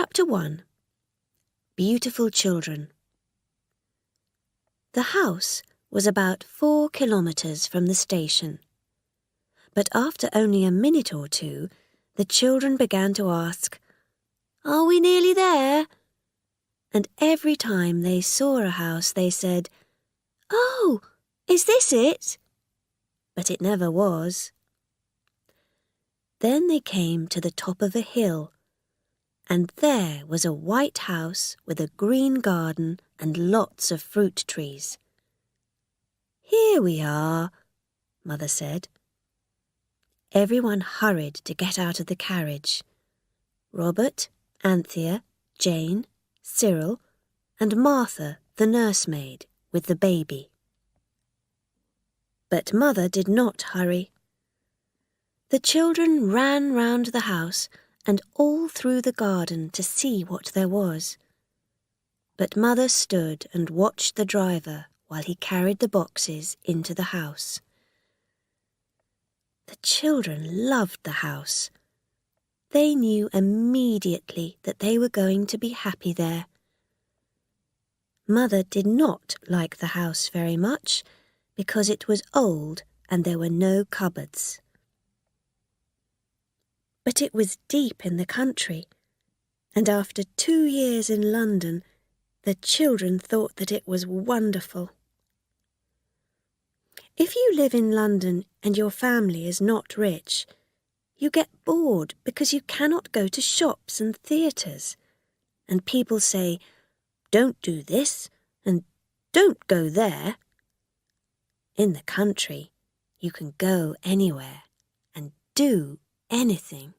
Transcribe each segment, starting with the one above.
Chapter 1. Beautiful Children. The house was about 4 kilometres from the station. But after only a minute or two, the children began to ask, "Are we nearly there?" And every time they saw a house, they said, "Oh, is this it?" But it never was. Then they came to the top of a hill, and there was a white house with a green garden and lots of fruit trees. "Here we are," Mother said. Everyone hurried to get out of the carriage. Robert, Anthea, Jane, Cyril, and Martha, the nursemaid, with the baby. But Mother did not hurry. The children ran round the house and all through the garden to see what there was. But Mother stood and watched the driver while he carried the boxes into the house. The children loved the house. They knew immediately that they were going to be happy there. Mother did not like the house very much because it was old and there were no cupboards. But it was deep in the country, and after 2 years in London, the children thought that it was wonderful. If you live in London and your family is not rich, you get bored because you cannot go to shops and theatres, and people say, "Don't do this," and "Don't go there." In the country, you can go anywhere and do anything.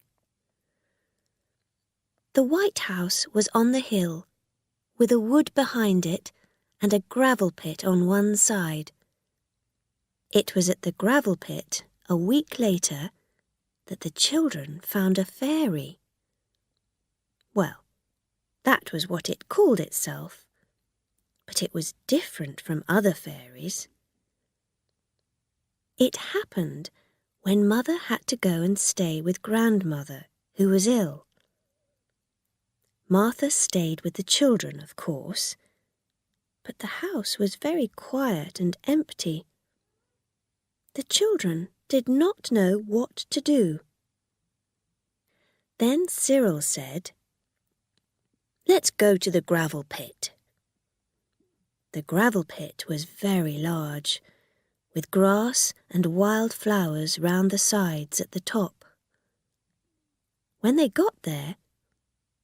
The White House was on the hill, with a wood behind it and a gravel pit on one side. It was at the gravel pit, a week later, that the children found a fairy. Well, that was what it called itself, but it was different from other fairies. It happened when Mother had to go and stay with Grandmother, who was ill. Martha stayed with the children, of course, but the house was very quiet and empty. The children did not know what to do. Then Cyril said, "Let's go to the gravel pit." The gravel pit was very large, with grass and wild flowers round the sides at the top. When they got there,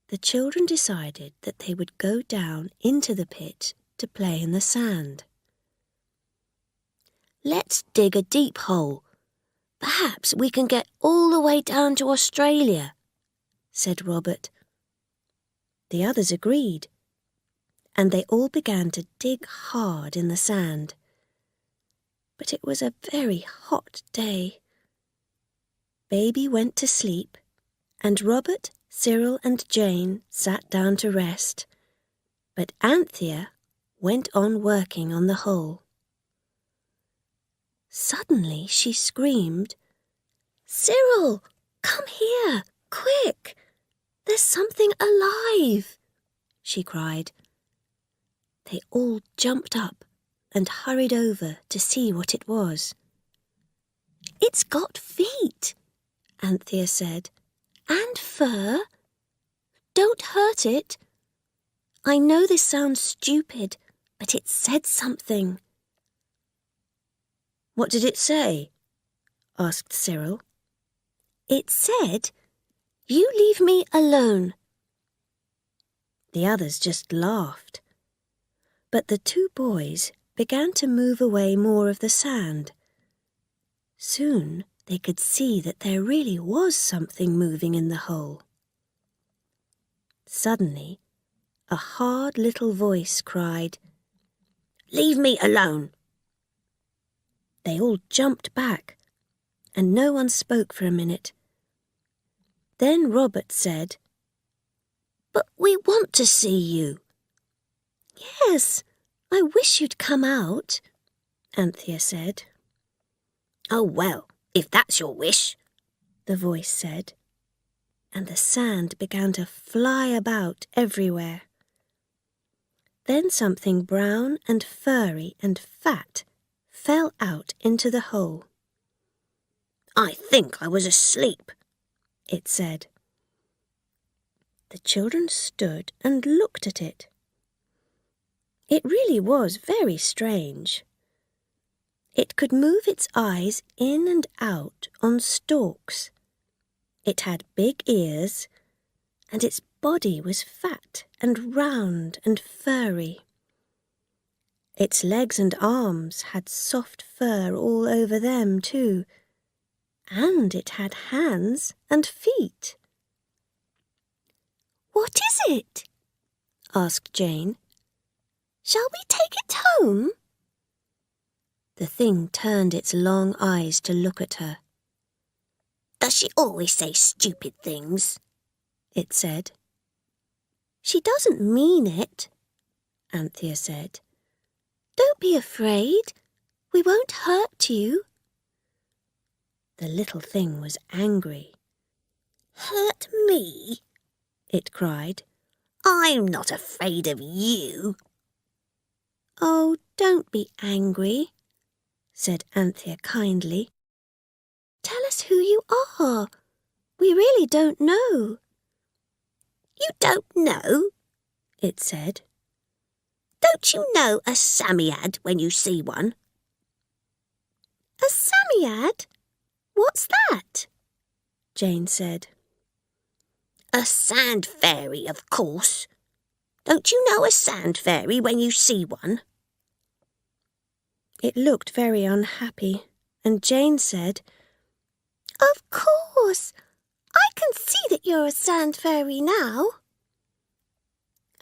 the children decided that they would go down into the pit to play in the sand. "Let's dig a deep hole. Perhaps we can get all the way down to Australia," said Robert. The others agreed, and they all began to dig hard in the sand. But it was a very hot day. Baby went to sleep, and Robert, Cyril and Jane sat down to rest, but Anthea went on working on the hole. Suddenly she screamed, "Cyril, come here, quick! There's something alive!" she cried. They all jumped up and hurried over to see what it was. "It's got feet," Anthea said, "and fur. Don't hurt it. I know this sounds stupid, but it said something." "What did it say?" asked Cyril. "It said, 'You leave me alone.'" The others just laughed. But the 2 boys began to move away more of the sand. Soon they could see that there really was something moving in the hole. Suddenly, a hard little voice cried, "Leave me alone!" They all jumped back, and no one spoke for a minute. Then Robert said, "But we want to see you." "Yes, I wish you'd come out," Anthea said. "Oh, well, if that's your wish," the voice said. and the sand began to fly about everywhere. Then something brown and furry and fat fell out into the hole. "I think I was asleep," it said. The children stood and looked at it. It really was very strange. It could move its eyes in and out on stalks. It had big ears, and its body was fat and round and furry. Its legs and arms had soft fur all over them too, and it had hands and feet. "What is it?" asked Jane. "Shall we take it home?" The thing turned its long eyes to look at her. "Does she always say stupid things?" it said. "She doesn't mean it," Anthea said. "Don't be afraid. We won't hurt you." The little thing was angry. "Hurt me?" it cried. "I'm not afraid of you." "Oh, don't be angry," said Anthea kindly. "Tell us who you are. We really don't know." "You don't know?" it said. "Don't you know a Psammead when you see one?" "A Psammead? What's that?" Jane said. "A sand fairy, of course. Don't you know a sand fairy when you see one?" It looked very unhappy, and Jane said, "Of course. I can see that you're a sand fairy now."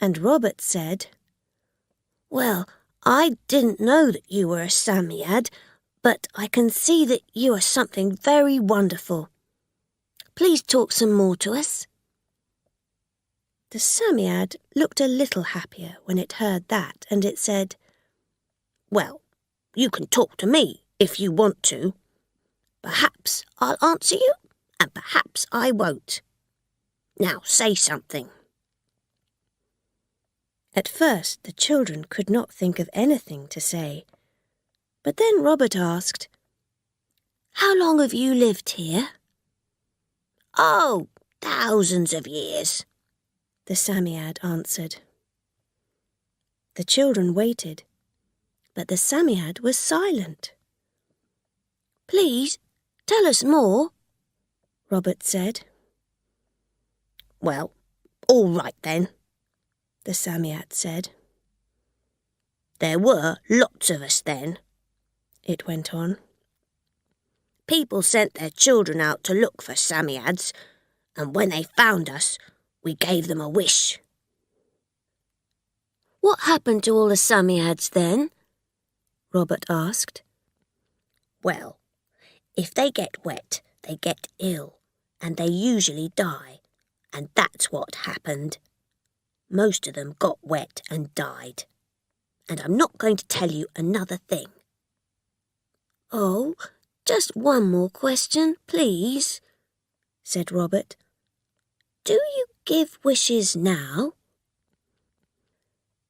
And Robert said, "Well, I didn't know that you were a Psammead, but I can see that you are something very wonderful. Please talk some more to us." The Psammead looked a little happier when it heard that, and it said, "Well, you can talk to me if you want to. Perhaps I'll answer you, and perhaps I won't. Now say something." At first the children could not think of anything to say, but then Robert asked, "How long have you lived here?" "Oh, thousands of years," the Psammead answered. The children waited, but the Psammead was silent. "Please, tell us more," Robert said. "Well, all right then," the Psammead said. "There were lots of us then," it went on. "People sent their children out to look for Psammeads, and when they found us, we gave them a wish." "What happened to all the Psammeads then?" Robert asked. "Well, if they get wet, they get ill, and they usually die, and that's what happened. Most of them got wet and died. And I'm not going to tell you another thing." "Oh, just one more question, please," said Robert. "Do you give wishes now?"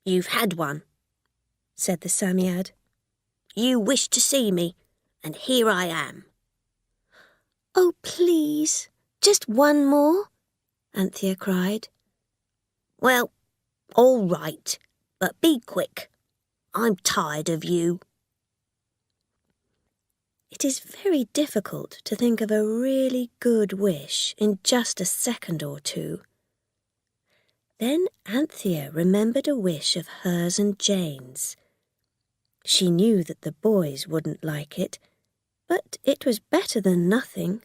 "You've had one," said the Psammead. "You wished to see me, and here I am." "Oh, please, just one more," Anthea cried. "Well, all right, but be quick. I'm tired of you." It is very difficult to think of a really good wish in just a second or two. Then Anthea remembered a wish of hers and Jane's. She knew that the boys wouldn't like it, but it was better than nothing.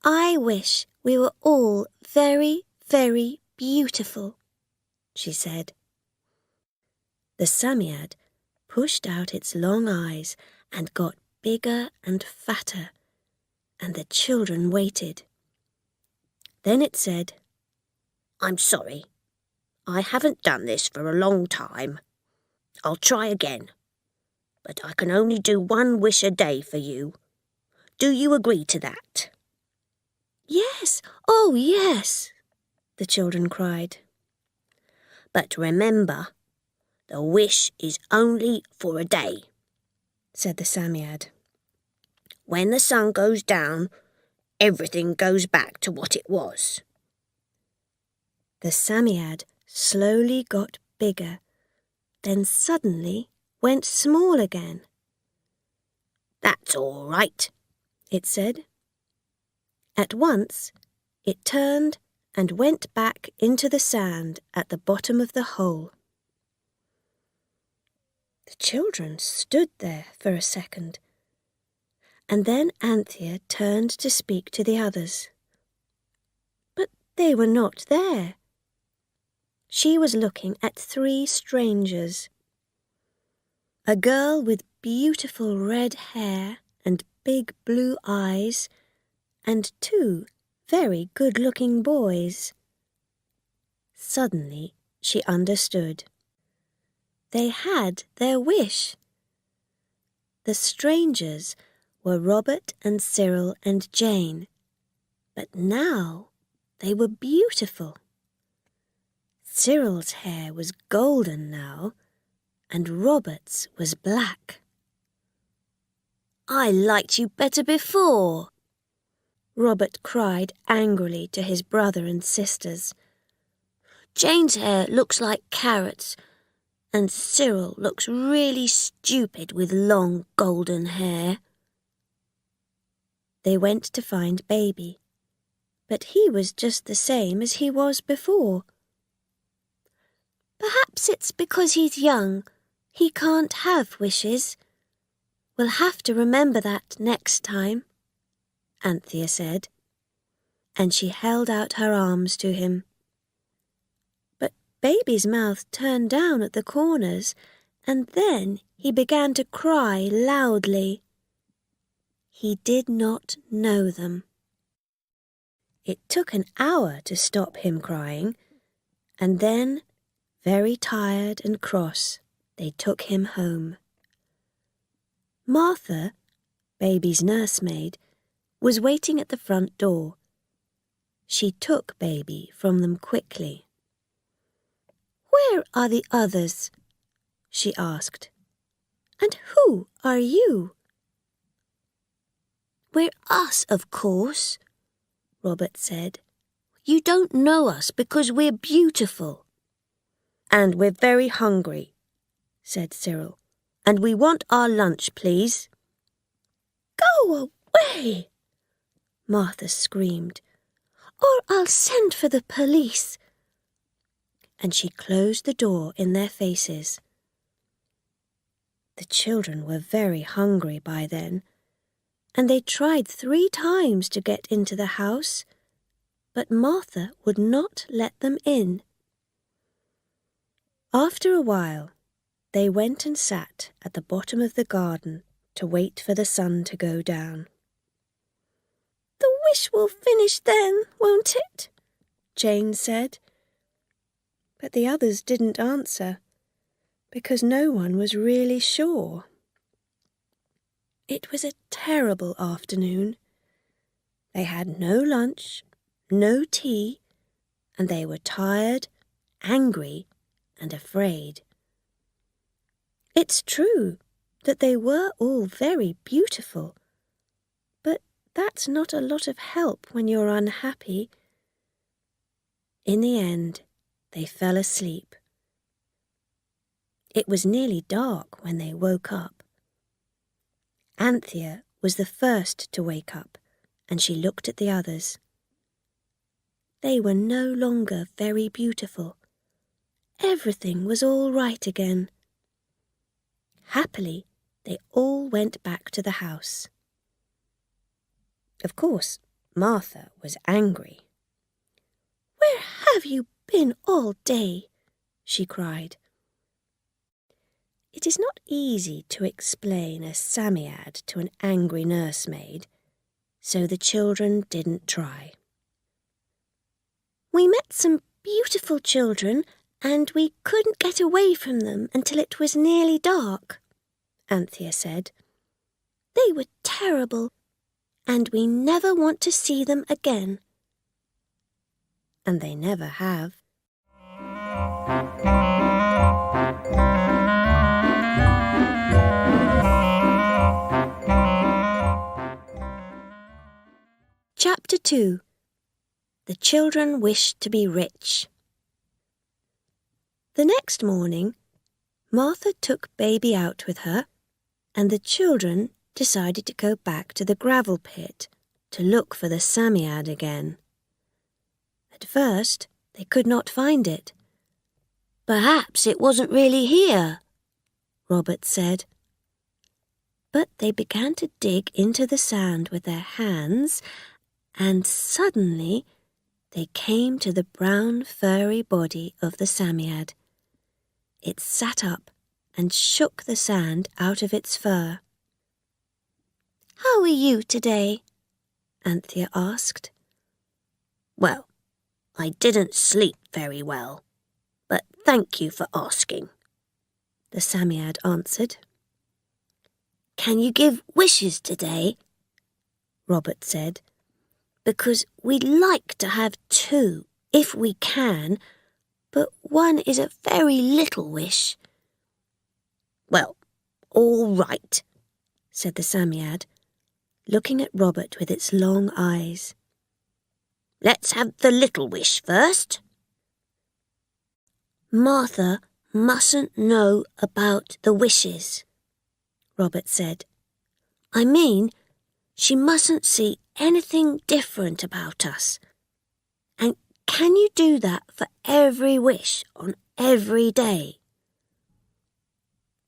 "I wish we were all very, very beautiful," she said. The Psammead pushed out its long eyes and got bigger and fatter, and the children waited. Then it said, "I'm sorry. I haven't done this for a long time. I'll try again, but I can only do one wish a day for you. Do you agree to that?" Yes, oh yes, the children cried. But remember, the wish is only for a day, said the Psammead. When the sun goes down, everything goes back to what it was. The Psammead slowly got bigger, then suddenly went small again. That's all right, it said. At once, it turned and went back into the sand at the bottom of the hole. The children stood there for a second, and then Anthea turned to speak to the others. But they were not there. She was looking at 3 strangers. A girl with beautiful red hair and big blue eyes, and 2 very good-looking boys. Suddenly she understood. They had their wish. The strangers were Robert and Cyril and Jane, but now they were beautiful. Cyril's hair was golden now, and Robert's was black. I liked you better before, Robert cried angrily to his brother and sisters. Jane's hair looks like carrots, and Cyril looks really stupid with long golden hair. They went to find Baby, but he was just the same as he was before. Perhaps it's because he's young. He can't have wishes. We'll have to remember that next time, Anthea said, and she held out her arms to him. But Baby's mouth turned down at the corners, and then he began to cry loudly. He did not know them. It took an hour to stop him crying, and then, very tired and cross, they took him home. Martha, Baby's nursemaid, was waiting at the front door. She took Baby from them quickly. Where are the others? She asked. And who are you? We're us, of course, Robert said. You don't know us because we're beautiful. And we're very hungry, said Cyril. And we want our lunch, please. Go away, Martha screamed, or I'll send for the police. And she closed the door in their faces. The children were very hungry by then, and they tried 3 times to get into the house, but Martha would not let them in. After a while, they went and sat at the bottom of the garden to wait for the sun to go down. The wish will finish then, won't it? Jane said. But the others didn't answer, because no one was really sure. It was a terrible afternoon. They had no lunch, no tea, and they were tired, angry, and afraid. It's true that they were all very beautiful, but that's not a lot of help when you're unhappy. In the end, they fell asleep. It was nearly dark when they woke up. Anthea was the first to wake up, and she looked at the others. They were no longer very beautiful. Everything was all right again. Happily, they all went back to the house. Of course, Martha was angry. Where have you been all day? She cried. It is not easy to explain a Psammead to an angry nursemaid, so the children didn't try. We met some beautiful children, and we couldn't get away from them until it was nearly dark, Anthea said. They were terrible, and we never want to see them again. And they never have. Chapter 2. The Children Wish to be Rich. The next morning, Martha took Baby out with her, and the children decided to go back to the gravel pit to look for the Psammead again. At first, they could not find it. "Perhaps it wasn't really here," Robert said. But they began to dig into the sand with their hands, and suddenly they came to the brown furry body of the Psammead. It sat up and shook the sand out of its fur. "How are you today?" Anthea asked. "Well, I didn't sleep very well, but thank you for asking," the Psammead answered. "Can you give wishes today?" Robert said. "Because we'd like to have 2, if we can, but 1 is a very little wish." "Well, all right," said the Psammead, looking at Robert with its long eyes. "Let's have the little wish first." "Martha mustn't know about the wishes," Robert said. "I mean, she mustn't see anything different about us. And can you do that for every wish on every day?"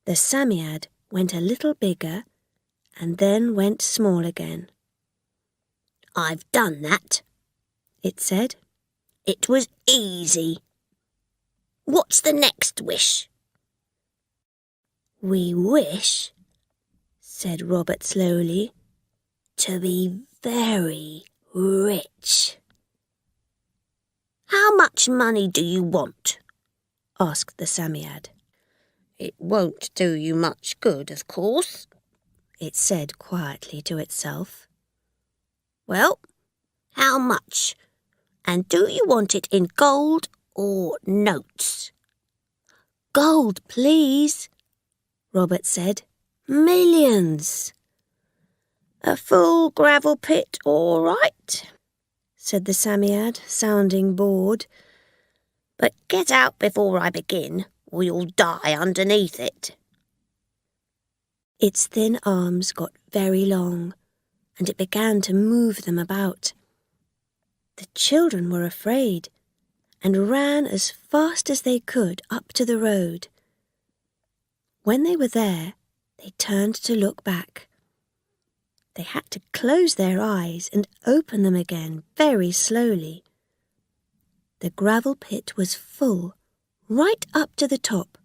The Psammead went a little bigger and then went small again. "I've done that," it said. "It was easy. What's the next wish?" "We wish," said Robert slowly, "to be very rich." "How much money do you want?" asked the Psammead. "It won't do you much good, of course," it said quietly to itself. "Well, how much? And do you want it in gold or notes?" "Gold, please," Robert said. "Millions." "A full gravel pit, all right," said the Psammead, sounding bored. "But get out before I begin, or you'll die underneath it." Its thin arms got very long, and it began to move them about. The children were afraid, and ran as fast as they could up to the road. When they were there, they turned to look back. They had to close their eyes and open them again very slowly. The gravel pit was full, right up to the top,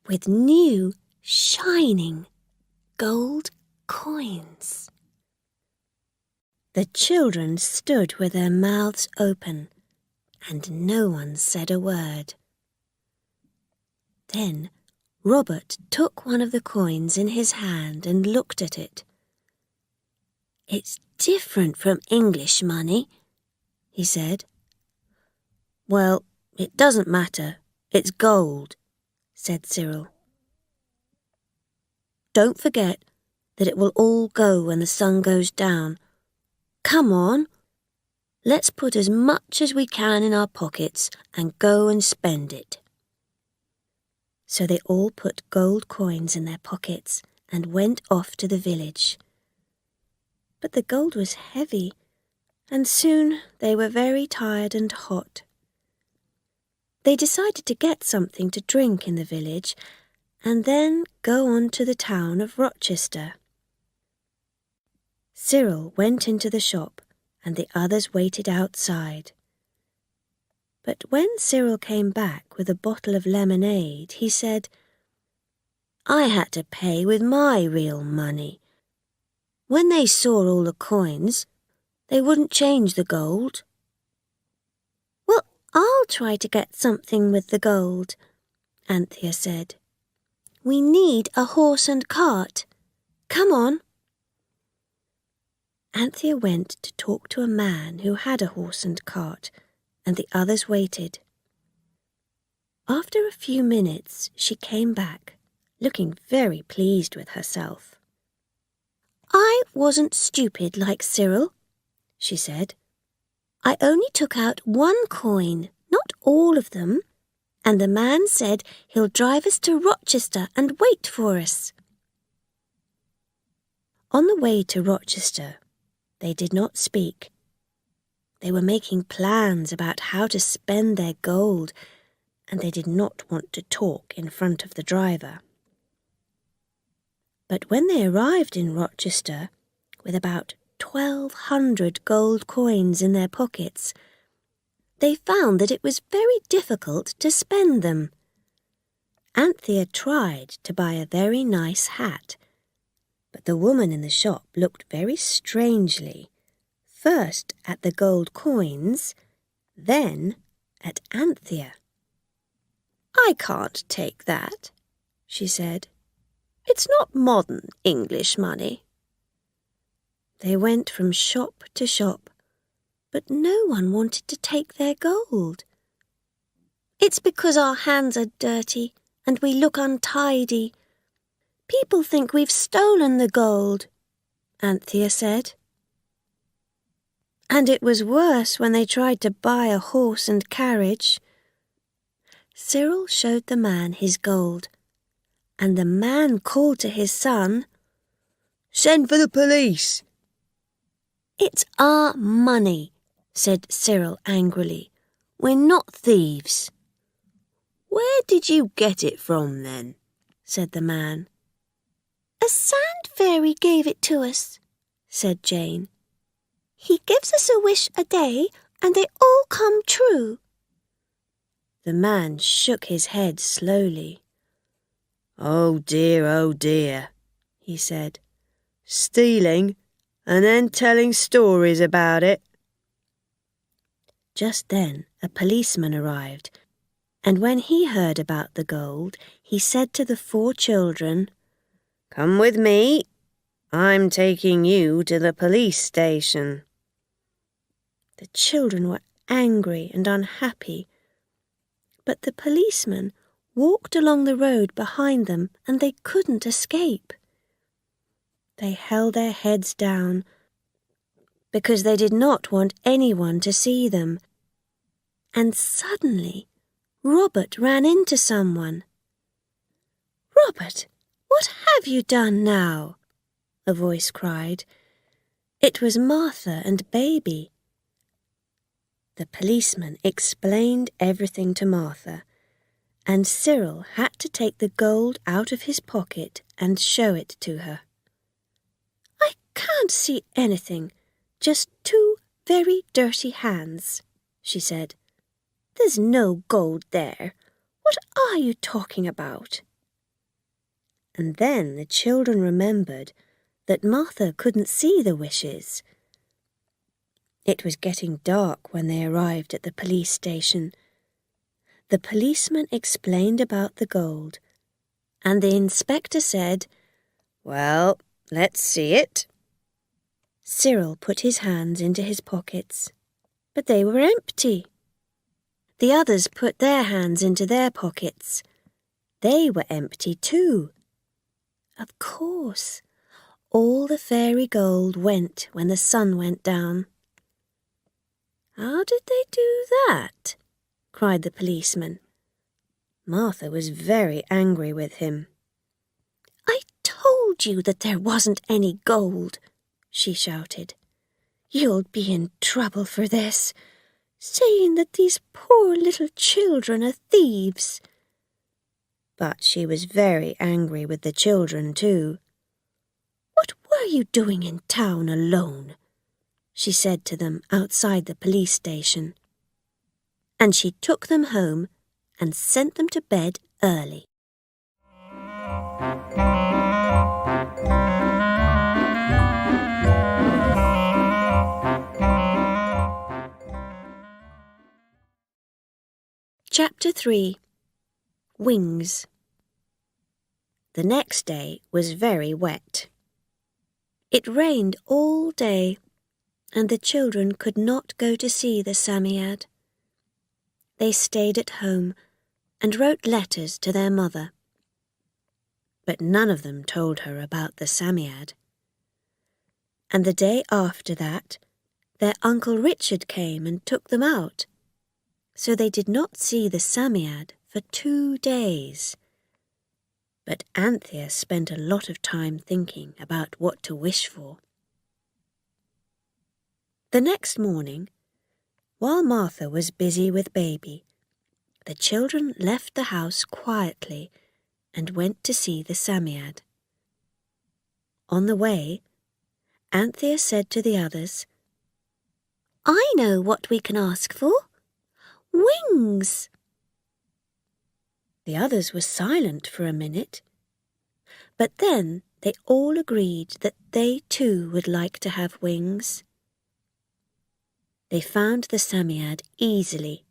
with new, shining gold coins. The children stood with their mouths open, and no one said a word. Then Robert took one of the coins in his hand and looked at it. "It's different from English money," he said. "Well, it doesn't matter. It's gold," said Cyril. "Don't forget that it will all go when the sun goes down. Come on. Let's put as much as we can in our pockets and go and spend it." So they all put gold coins in their pockets and went off to the village. But the gold was heavy, and soon they were very tired and hot. They decided to get something to drink in the village and then go on to the town of Rochester. Cyril went into the shop and the others waited outside. But when Cyril came back with a bottle of lemonade, he said, "I had to pay with my real money. When they saw all the coins, they wouldn't change the gold." "Well, I'll try to get something with the gold," Anthea said. "We need a horse and cart. Come on." Anthea went to talk to a man who had a horse and cart, and the others waited. After a few minutes, she came back, looking very pleased with herself. "I wasn't stupid like Cyril," she said. "I only took out 1 coin, not all of them, and the man said he'll drive us to Rochester and wait for us." On the way to Rochester, they did not speak. They were making plans about how to spend their gold, and they did not want to talk in front of the driver. But when they arrived in Rochester, with about 1,200 gold coins in their pockets, they found that it was very difficult to spend them. Anthea tried to buy a very nice hat, but the woman in the shop looked very strangely, first at the gold coins, then at Anthea. "I can't take that," she said. "It's not modern English money." They went from shop to shop, but no one wanted to take their gold. "It's because our hands are dirty and we look untidy. People think we've stolen the gold," Anthea said. And it was worse when they tried to buy a horse and carriage. Cyril showed the man his gold, and the man called to his son, "Send for the police." "It's our money," said Cyril angrily. "We're not thieves." "Where did you get it from, then?" said the man. "A sand fairy gave it to us," said Jane. "He gives us a wish a day, and they all come true." The man shook his head slowly. Oh dear," he said. "Stealing, and then telling stories about it." Just then a policeman arrived, and when he heard about the gold, he said to the 4 children, "Come with me. I'm taking you to the police station." The children were angry and unhappy, but the policeman walked along the road behind them and they couldn't escape. They held their heads down because they did not want anyone to see them. And suddenly, Robert ran into someone. "Robert, what have you done now?" a voice cried. It was Martha and Baby. The policeman explained everything to Martha, and Cyril had to take the gold out of his pocket and show it to her. "I can't see anything, just 2 very dirty hands," she said. "There's no gold there. What are you talking about?" And then the children remembered that Martha couldn't see the wishes. It was getting dark when they arrived at the police station. The policeman explained about the gold, and the inspector said, "Well, let's see it." Cyril put his hands into his pockets, but they were empty. The others put their hands into their pockets. They were empty too. Of course, all the fairy gold went when the sun went down. "How did they do that?" cried the policeman. Martha was very angry with him. "I told you that there wasn't any gold," she shouted. "You'll be in trouble for this, saying that these poor little children are thieves." But she was very angry with the children too. "What were you doing in town alone?" she said to them outside the police station. And she took them home and sent them to bed early. Chapter 3. Wings. The next day was very wet. It rained all day, and the children could not go to see the Psammead. They stayed at home and wrote letters to their mother. But none of them told her about the Psammead. And the day after that, their Uncle Richard came and took them out, so they did not see the Psammead for 2 days. But Anthea spent a lot of time thinking about what to wish for. The next morning, while Martha was busy with baby, the children left the house quietly and went to see the Psammead. On the way, Anthea said to the others, "I know what we can ask for. Wings!" The others were silent for a minute, but then they all agreed that they too would like to have wings. They found the Psammead easily.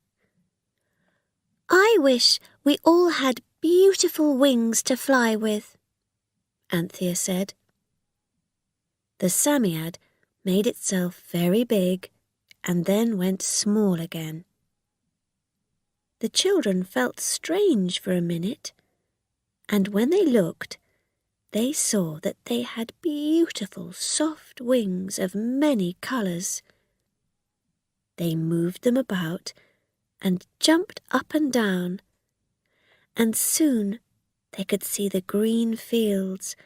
"I wish we all had beautiful wings to fly with," Anthea said. The Psammead made itself very big and then went small again. The children felt strange for a minute, and when they looked, they saw that they had beautiful soft wings of many colours. They moved them about and jumped up and down, and soon they could see the green fields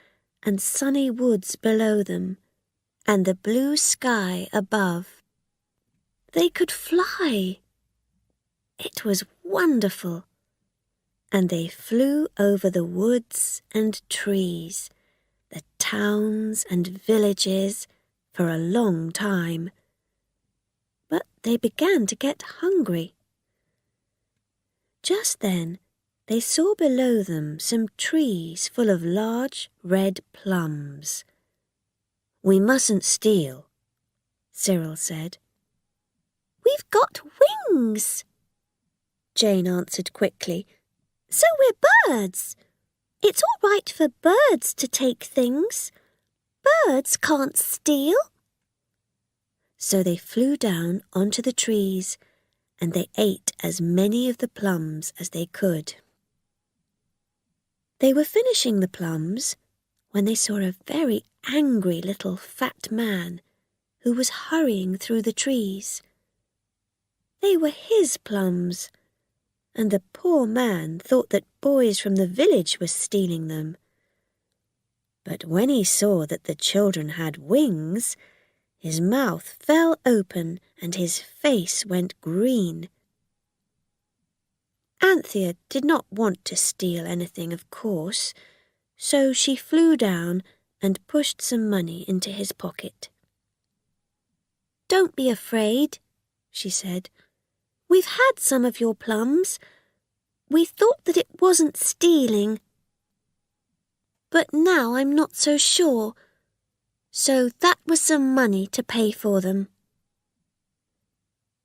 and sunny woods below them, and the blue sky above. They could fly. It was wonderful, and they flew over the woods and trees, the towns and villages for a long time. But they began to get hungry. Just then, they saw below them some trees full of large red plums. "We mustn't steal," Cyril said. "We've got wings," Jane answered quickly. "So we're birds. It's all right for birds to take things. Birds can't steal." So they flew down onto the trees, and they ate as many of the plums as they could. They were finishing the plums when they saw a very angry little fat man who was hurrying through the trees. They were his plums, and the poor man thought that boys from the village were stealing them. But when he saw that the children had wings, his mouth fell open and his face went green. Anthea did not want to steal anything, of course, so she flew down and pushed some money into his pocket. "Don't be afraid," she said. "We've had some of your plums. We thought that it wasn't stealing. But now I'm not so sure, so that was some money to pay for them."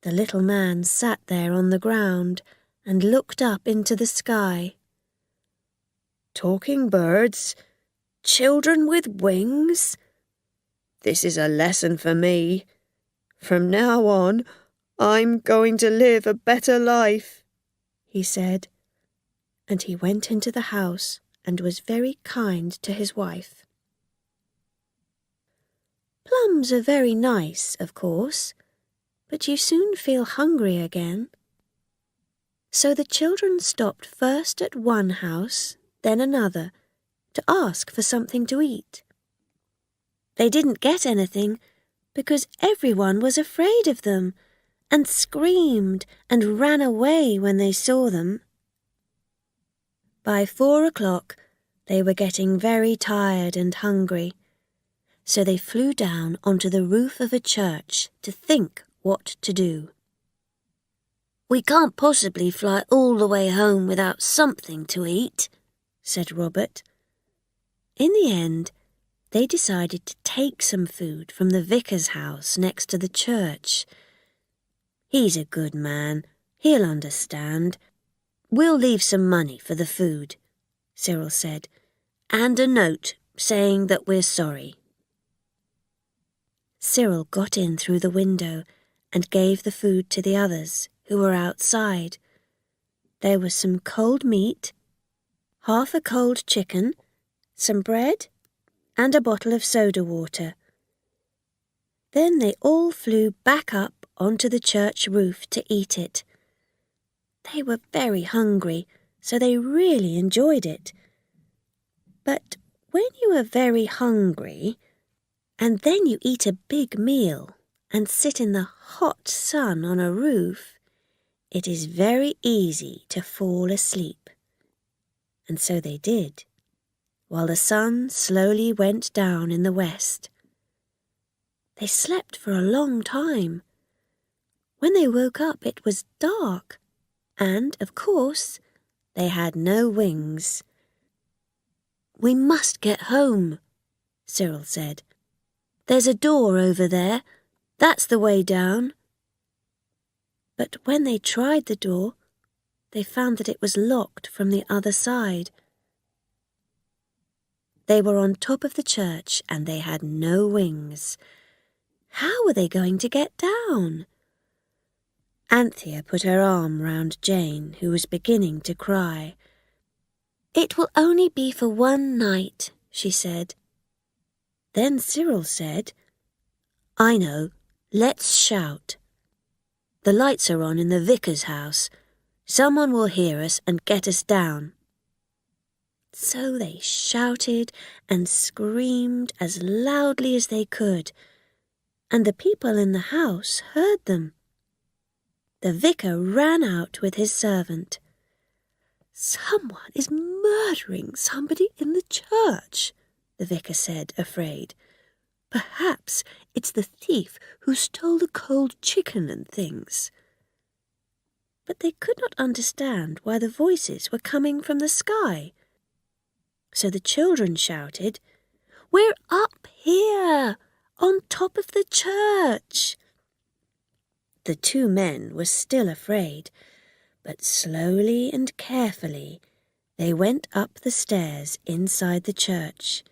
The little man sat there on the ground and looked up into the sky. "Talking birds? Children with wings? This is a lesson for me. From now on, I'm going to live a better life," he said, and he went into the house and was very kind to his wife. Plums are very nice, of course, but you soon feel hungry again. So the children stopped first at one house, then another, to ask for something to eat. They didn't get anything because everyone was afraid of them and screamed and ran away when they saw them. By 4 o'clock, they were getting very tired and hungry, so they flew down onto the roof of a church to think what to do. "We can't possibly fly all the way home without something to eat," said Robert. In the end, they decided to take some food from the vicar's house next to the church. "He's a good man. He'll understand. We'll leave some money for the food," Cyril said, "and a note saying that we're sorry." Cyril got in through the window and gave the food to the others who were outside. There was some cold meat, half a cold chicken, some bread, and a bottle of soda water. Then they all flew back up onto the church roof to eat it. They were very hungry, so they really enjoyed it. But when you are very hungry, and then you eat a big meal and sit in the hot sun on a roof, it is very easy to fall asleep. And so they did, while the sun slowly went down in the west. They slept for a long time. When they woke up, it was dark, and, of course, they had no wings. "We must get home," Cyril said. "There's a door over there. That's the way down." But when they tried the door, they found that it was locked from the other side. They were on top of the church and they had no wings. How were they going to get down? Anthea put her arm round Jane, who was beginning to cry. "It will only be for one night," she said. Then Cyril said, "I know, let's shout. The lights are on in the vicar's house. Someone will hear us and get us down." So they shouted and screamed as loudly as they could, and the people in the house heard them. The vicar ran out with his servant. "Someone is murdering somebody in the church," the vicar said, afraid. "Perhaps it's the thief who stole the cold chicken and things." But they could not understand why the voices were coming from the sky. So the children shouted, "We're up here, on top of the church." The two men were still afraid, but slowly and carefully they went up the stairs inside the church.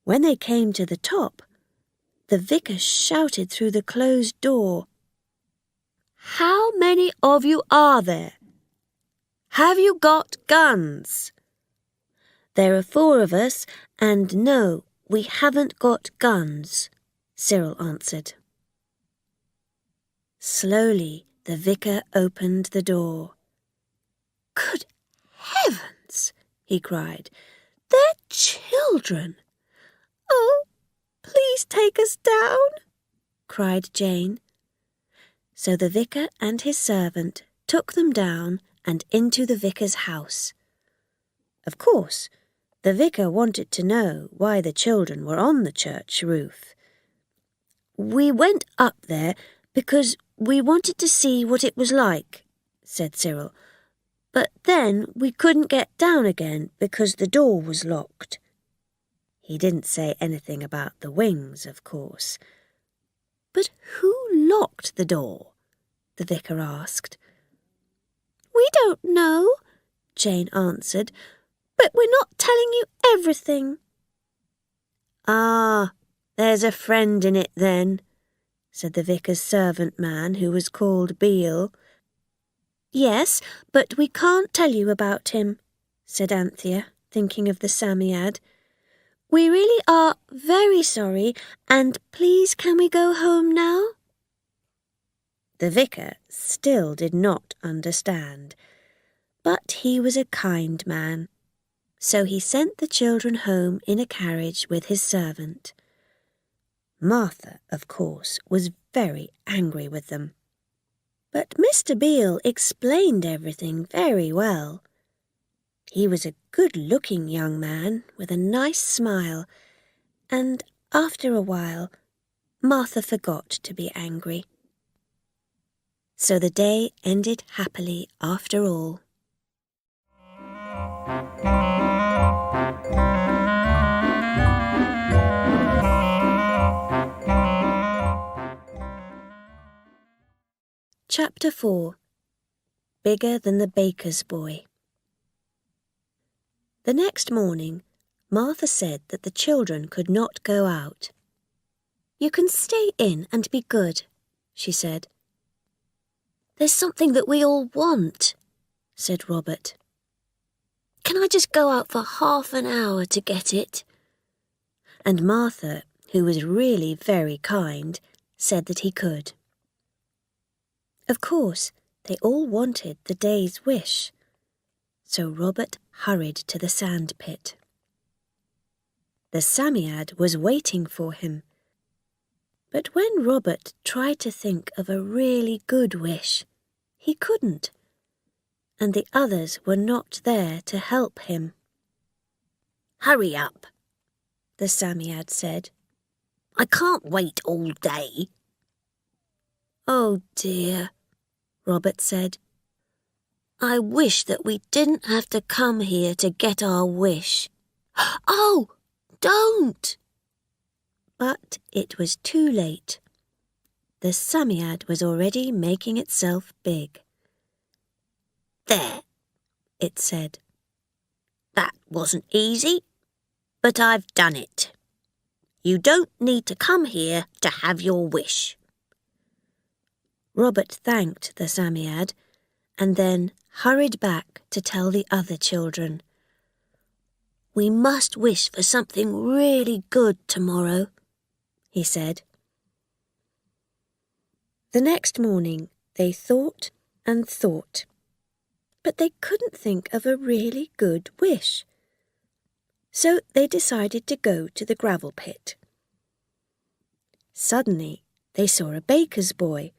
When they came to the top, the vicar shouted through the closed door, "How many of you are there? Have you got guns?" "There are 4 of us, and no, we haven't got guns," Cyril answered. Slowly, the vicar opened the door. "Good heavens!" he cried. "They're children!" "Oh, please take us down!" cried Jane. So the vicar and his servant took them down and into the vicar's house. Of course, the vicar wanted to know why the children were on the church roof. "We went up there because we wanted to see what it was like," said Cyril. "But then we couldn't get down again because the door was locked." He didn't say anything about the wings, of course. "But who locked the door?" the vicar asked. "We don't know," Jane answered, "but we're not telling you everything." "Ah, there's a friend in it then," said the vicar's servant man, who was called Beale. "Yes, but we can't tell you about him," said Anthea, thinking of the Psammead. "We really are very sorry, and please can we go home now?" The vicar still did not understand, but he was a kind man, so he sent the children home in a carriage with his servant. Martha, of course, was very angry with them. But Mr. Beale explained everything very well. He was a good-looking young man with a nice smile, and after a while, Martha forgot to be angry. So the day ended happily after all. Chapter 4. Bigger Than the Baker's Boy. The next morning, Martha said that the children could not go out. You can stay in and be good, she said. There's something that we all want, said Robert. Can I just go out for half an hour to get it? And Martha, who was really very kind, said that he could. Of course, they all wanted the day's wish, so Robert hurried to the sand pit. The Psammead was waiting for him, but when Robert tried to think of a really good wish, he couldn't, and the others were not there to help him. "Hurry up," the Psammead said. "I can't wait all day." "Oh dear," Robert said. "I wish that we didn't have to come here to get our wish." "Oh, don't!" But it was too late. The Psammead was already making itself big. "There," it said. "That wasn't easy, but I've done it. You don't need to come here to have your wish." Robert thanked the Psammead and then hurried back to tell the other children. "We must wish for something really good tomorrow," he said. The next morning they thought and thought, but they couldn't think of a really good wish. So they decided to go to the gravel pit. Suddenly they saw a baker's boy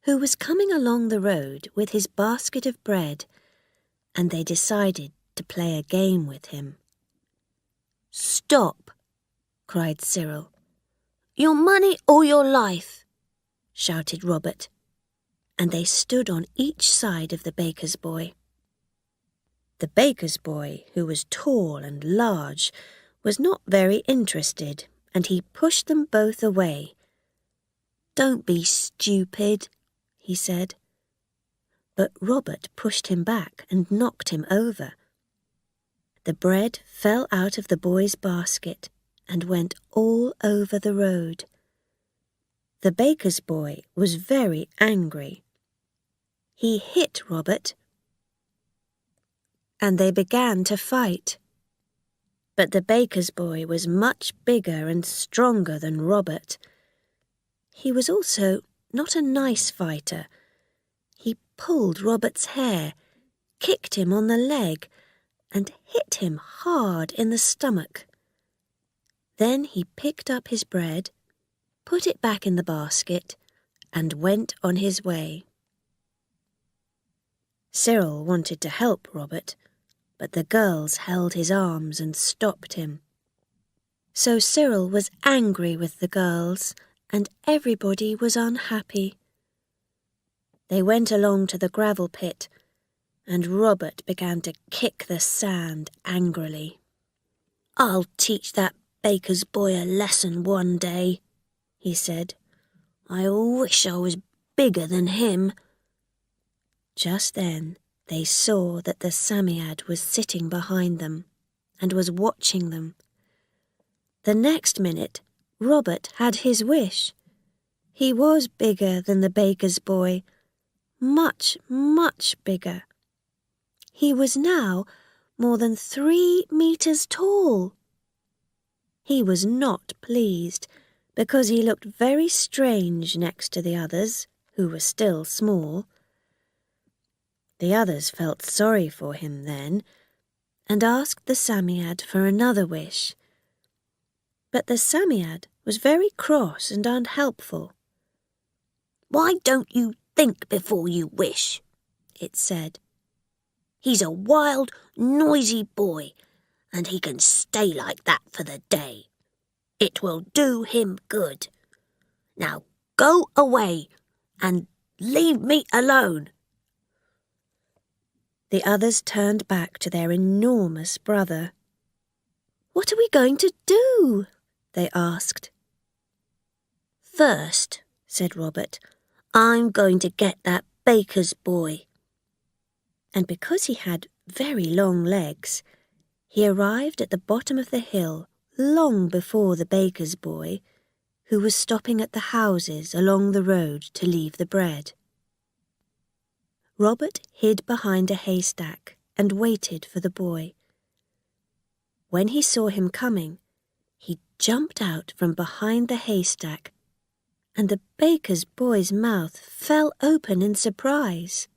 who was coming along the road with his basket of bread, and they decided to play a game with him. "Stop!" cried Cyril. "Your money or your life!" shouted Robert, and they stood on each side of the baker's boy. The baker's boy, who was tall and large, was not very interested, and he pushed them both away. "Don't be stupid," he said. But Robert pushed him back and knocked him over. The bread fell out of the boy's basket and went all over the road. The baker's boy was very angry. He hit Robert, and they began to fight. But the baker's boy was much bigger and stronger than Robert. He was also not a nice fighter. He pulled Robert's hair, kicked him on the leg, and hit him hard in the stomach. Then he picked up his bread, put it back in the basket, and went on his way. Cyril wanted to help Robert, but the girls held his arms and stopped him. So Cyril was angry with the girls, and everybody was unhappy. They went along to the gravel pit, and Robert began to kick the sand angrily. "I'll teach that baker's boy a lesson one day," he said. "I wish I was bigger than him." Just then they saw that the Psammead was sitting behind them and was watching them. The next minute, Robert had his wish. He was bigger than the baker's boy, much, much bigger. He was now more than 3 meters tall. He was not pleased, because he looked very strange next to the others, who were still small. The others felt sorry for him then, and asked the Psammead for another wish. But the Psammead was very cross and unhelpful. "Why don't you think before you wish?" it said. "He's a wild, noisy boy, and he can stay like that for the day. It will do him good. Now go away and leave me alone." The others turned back to their enormous brother. "What are we going to do?" they asked. "First," said Robert, "I'm going to get that baker's boy." And because he had very long legs, he arrived at the bottom of the hill long before the baker's boy, who was stopping at the houses along the road to leave the bread. Robert hid behind a haystack and waited for the boy. When he saw him coming, he jumped out from behind the haystack, and the baker's boy's mouth fell open in surprise.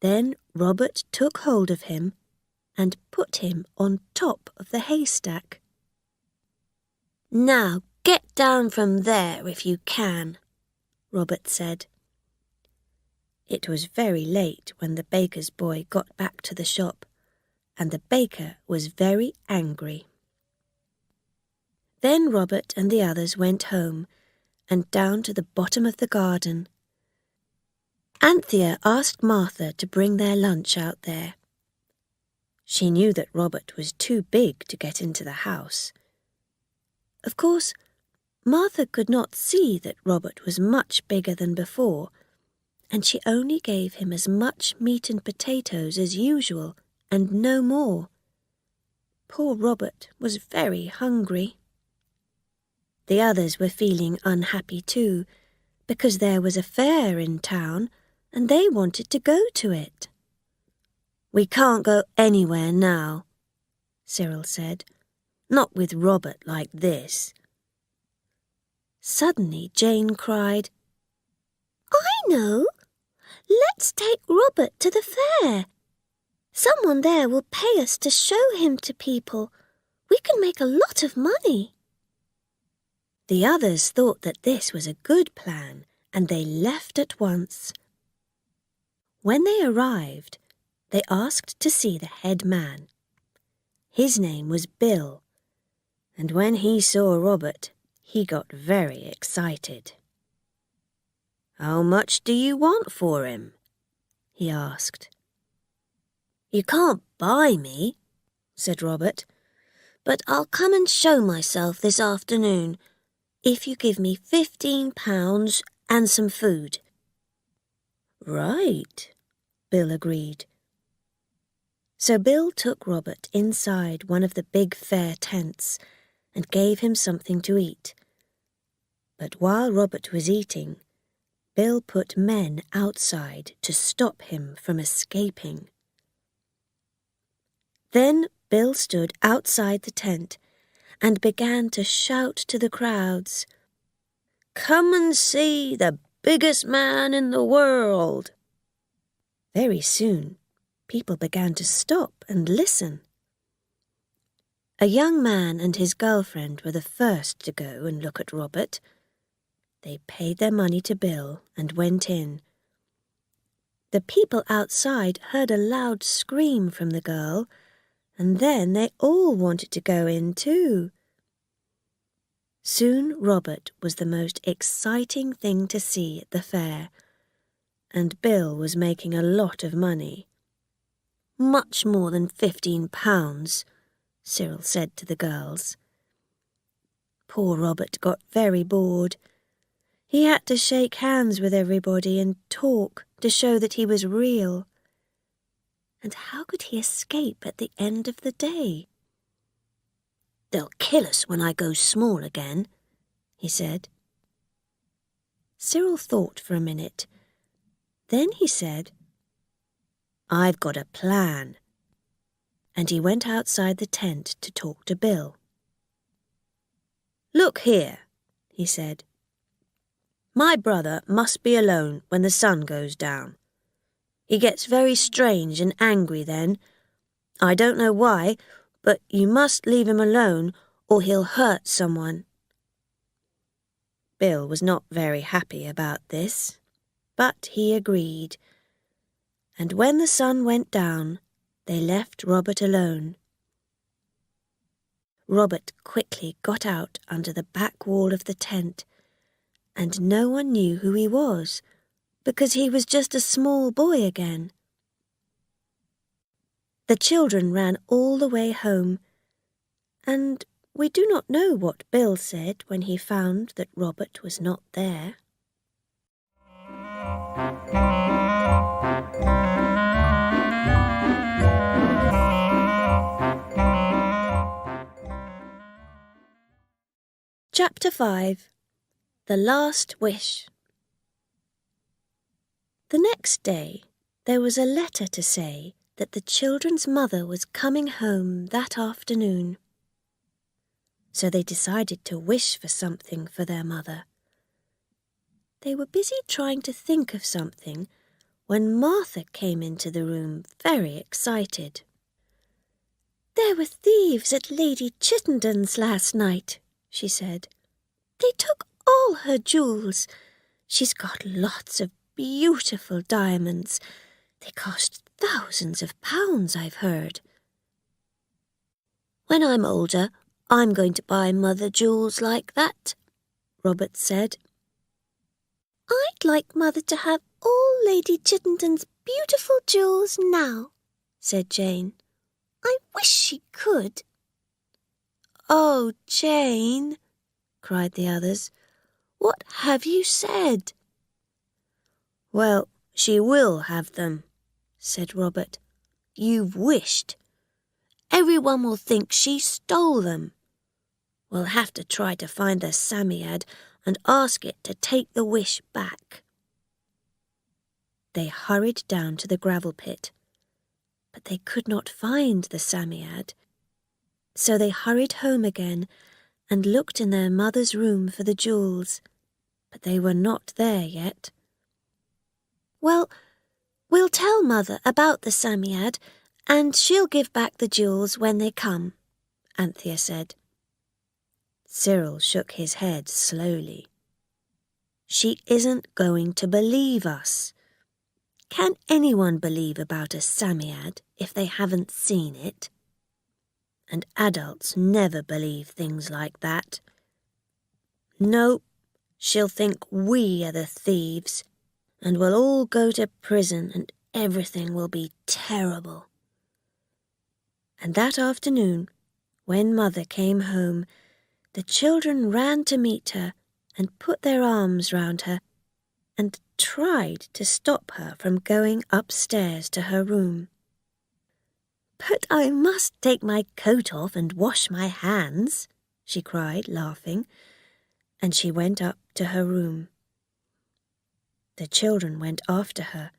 Then Robert took hold of him and put him on top of the haystack. "Now get down from there if you can," Robert said. It was very late when the baker's boy got back to the shop, and the baker was very angry. Then Robert and the others went home and down to the bottom of the garden. Anthea asked Martha to bring their lunch out there. She knew that Robert was too big to get into the house. Of course, Martha could not see that Robert was much bigger than before, and she only gave him as much meat and potatoes as usual, and no more. Poor Robert was very hungry. The others were feeling unhappy too, because there was a fair in town, and they wanted to go to it. "We can't go anywhere now," Cyril said. "Not with Robert like this." Suddenly Jane cried, "I know! Let's take Robert to the fair. Someone there will pay us to show him to people. We can make a lot of money." The others thought that this was a good plan, and they left at once. When they arrived, they asked to see the head man. His name was Bill, and when he saw Robert, he got very excited. "How much do you want for him?" he asked. "You can't buy me," said Robert, "but I'll come and show myself this afternoon if you give me £15 and some food." "Right," Bill agreed. So Bill took Robert inside one of the big fair tents and gave him something to eat. But while Robert was eating, Bill put men outside to stop him from escaping. Then Bill stood outside the tent and began to shout to the crowds, "Come and see the biggest man in the world." Very soon, people began to stop and listen. A young man and his girlfriend were the first to go and look at Robert. They paid their money to Bill and went in. The people outside heard a loud scream from the girl, and then they all wanted to go in too. Soon Robert was the most exciting thing to see at the fair, and Bill was making a lot of money. "Much more than £15, Cyril said to the girls. Poor Robert got very bored. He had to shake hands with everybody and talk to show that he was real. And how could he escape at the end of the day? "They'll kill us when I go small again," he said. Cyril thought for a minute. Then he said, "I've got a plan." And he went outside the tent to talk to Bill. "Look here," he said. "My brother must be alone when the sun goes down. He gets very strange and angry then. I don't know why, but you must leave him alone or he'll hurt someone." Bill was not very happy about this, but he agreed. And when the sun went down, they left Robert alone. Robert quickly got out under the back wall of the tent, and no one knew who he was, because he was just a small boy again. The children ran all the way home, and we do not know what Bill said when he found that Robert was not there. Chapter 5. The Last Wish. The next day, there was a letter to say that the children's mother was coming home that afternoon. So they decided to wish for something for their mother. They were busy trying to think of something when Martha came into the room very excited. "There were thieves at Lady Chittenden's last night," she said. "They took all her jewels. She's got lots of beautiful diamonds. They cost thousands of pounds, I've heard." "When I'm older, I'm going to buy Mother jewels like that," Robert said. "I'd like Mother to have all Lady Chittenden's beautiful jewels now," said Jane. "I wish she could." "Oh, Jane," cried the others, "what have you said?" "Well, she will have them," said Robert. "You've wished. Everyone will think she stole them. We'll have to try to find the Psammead and ask it to take the wish back." They hurried down to the gravel pit, but they could not find the Psammead. So they hurried home again and looked in their mother's room for the jewels, but they were not there yet. "Well, we'll tell Mother about the Psammead, and she'll give back the jewels when they come," Anthea said. Cyril shook his head slowly. "She isn't going to believe us. Can anyone believe about a Psammead if they haven't seen it? And adults never believe things like that. No, she'll think we are the thieves, and we'll all go to prison and everything will be terrible." And that afternoon, when Mother came home, the children ran to meet her and put their arms round her and tried to stop her from going upstairs to her room. "But I must take my coat off and wash my hands," she cried, laughing, and she went up to her room. The children went after her,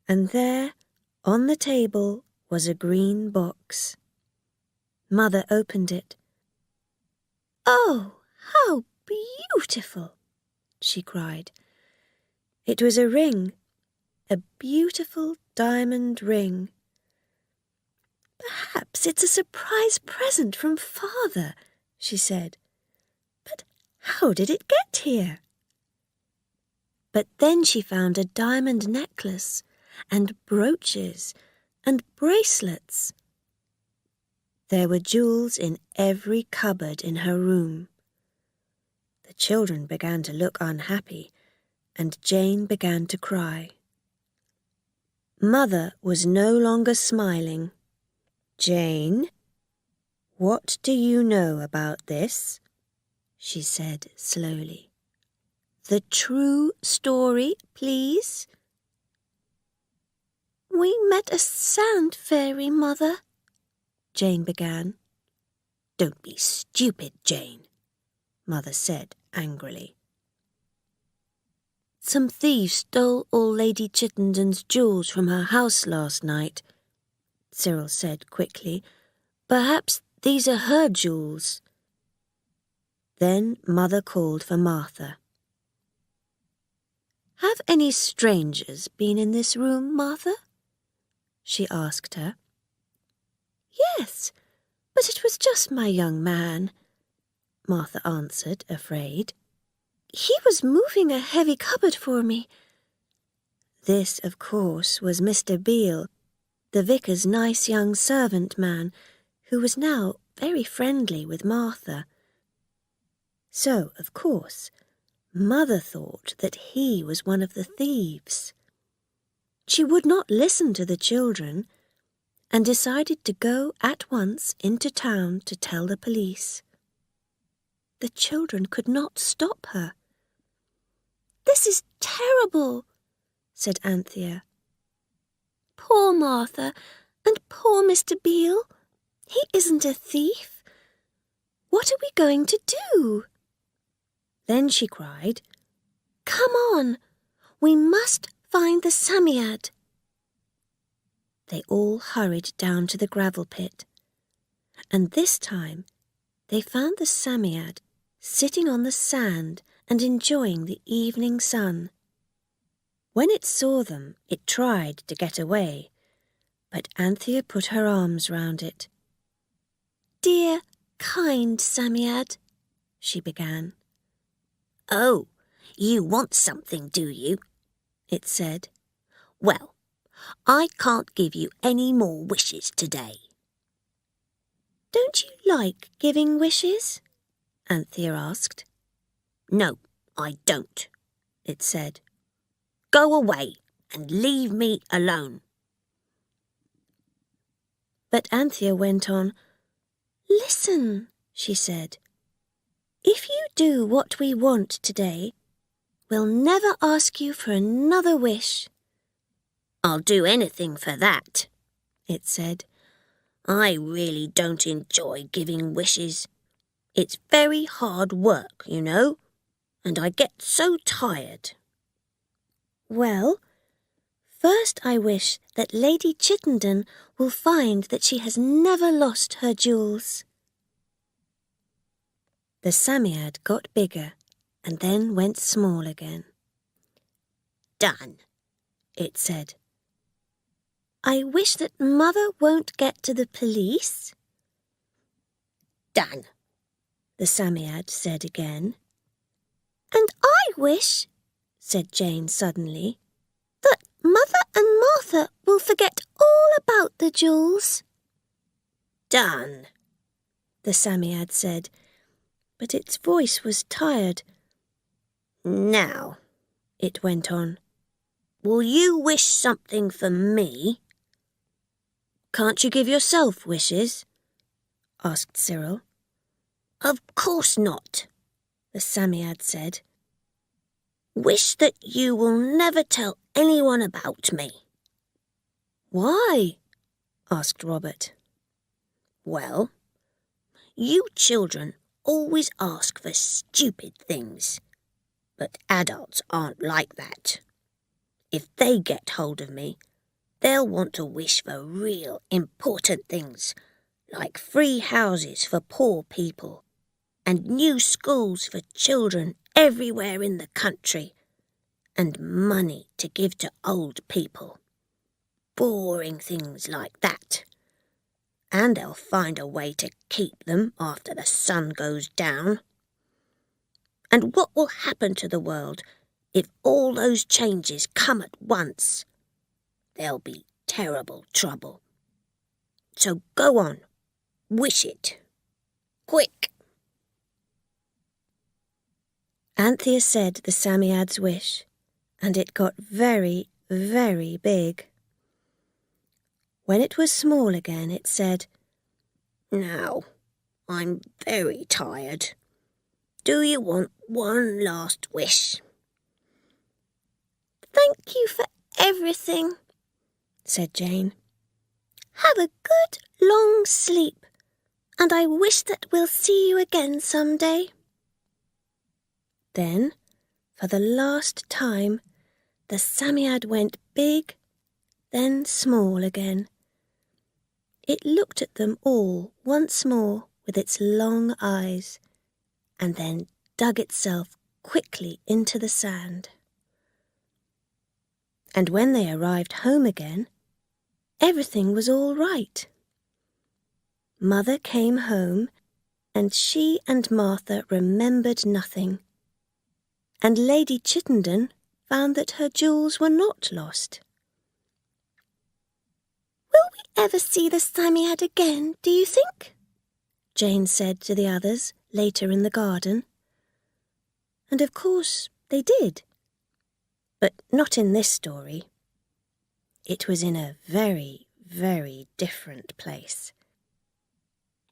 and there, on the table, was a green box. Mother opened it. "Oh, how beautiful!" she cried. It was a ring, a beautiful diamond ring. "Perhaps it's a surprise present from Father," she said. "But how did it get here?" But then she found a diamond necklace and brooches and bracelets. There were jewels in every cupboard in her room. The children began to look unhappy, and Jane began to cry. Mother was no longer smiling. "Jane, what do you know about this?" she said slowly. "The true story, please." "We met a sand fairy, Mother," Jane began. "Don't be stupid, Jane," Mother said angrily. "Some thieves stole all Lady Chittenden's jewels from her house last night," Cyril said quickly. "Perhaps these are her jewels." Then Mother called for Martha. "Have any strangers been in this room, Martha?" she asked her. "Yes, but it was just my young man," Martha answered, afraid. "He was moving a heavy cupboard for me." This, of course, was Mr. Beale, the vicar's nice young servant man, who was now very friendly with Martha. So, of course, Mother thought that he was one of the thieves. She would not listen to the children and decided to go at once into town to tell the police. The children could not stop her. "This is terrible," said Anthea. "Poor Martha and poor Mr. Beale. He isn't a thief. What are we going to do?" Then she cried, "Come on, we must find the Psammead." They all hurried down to the gravel pit, and this time they found the Psammead sitting on the sand and enjoying the evening sun. When it saw them, it tried to get away, but Anthea put her arms round it. "Dear, kind Psammead," she began. "Oh, you want something, do you?" it said. "Well, I can't give you any more wishes today." "Don't you like giving wishes?" Anthea asked. "No, I don't," it said. "Go away and leave me alone." But Anthea went on. "Listen," she said. "If you do what we want today, we'll never ask you for another wish." "I'll do anything for that," it said. "I really don't enjoy giving wishes. It's very hard work, you know, and I get so tired." "Well, first I wish that Lady Chittenden will find that she has never lost her jewels." The Psammead got bigger and then went small again. "Done," it said. "I wish that Mother won't get to the police." "Done," the Psammead said again. "And I wish," said Jane suddenly, "that Mother and Martha will forget all about the jewels." "Done," the Psammead said, but its voice was tired. "Now," it went on, "will you wish something for me?" "Can't you give yourself wishes?" asked Cyril. "Of course not," the Psammead said. "Wish that you will never tell anyone about me." "Why?" asked Robert. "Well, you children always ask for stupid things, but adults aren't like that. If they get hold of me, they'll want to wish for real important things, like free houses for poor people, and new schools for children everywhere in the country, and money to give to old people. Boring things like that. And they'll find a way to keep them after the sun goes down. And what will happen to the world if all those changes come at once? There'll be terrible trouble. So go on, wish it. Quick!" Anthea said the Psammead's wish, and it got very, very big. When it was small again, it said, "Now, I'm very tired. Do you want one last wish?" "Thank you for everything," said Jane. "Have a good long sleep, and I wish that we'll see you again some day." Then, for the last time, the Psammead went big, then small again. It looked at them all once more with its long eyes, and then dug itself quickly into the sand. And when they arrived home again, everything was all right. Mother came home, and she and Martha remembered nothing. And Lady Chittenden found that her jewels were not lost. "Will we ever see the Psammead again, do you think?" Jane said to the others later in the garden. And of course they did. But not in this story. It was in a very, very different place.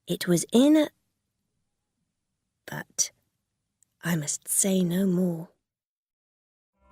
It was in a... But I must say no more.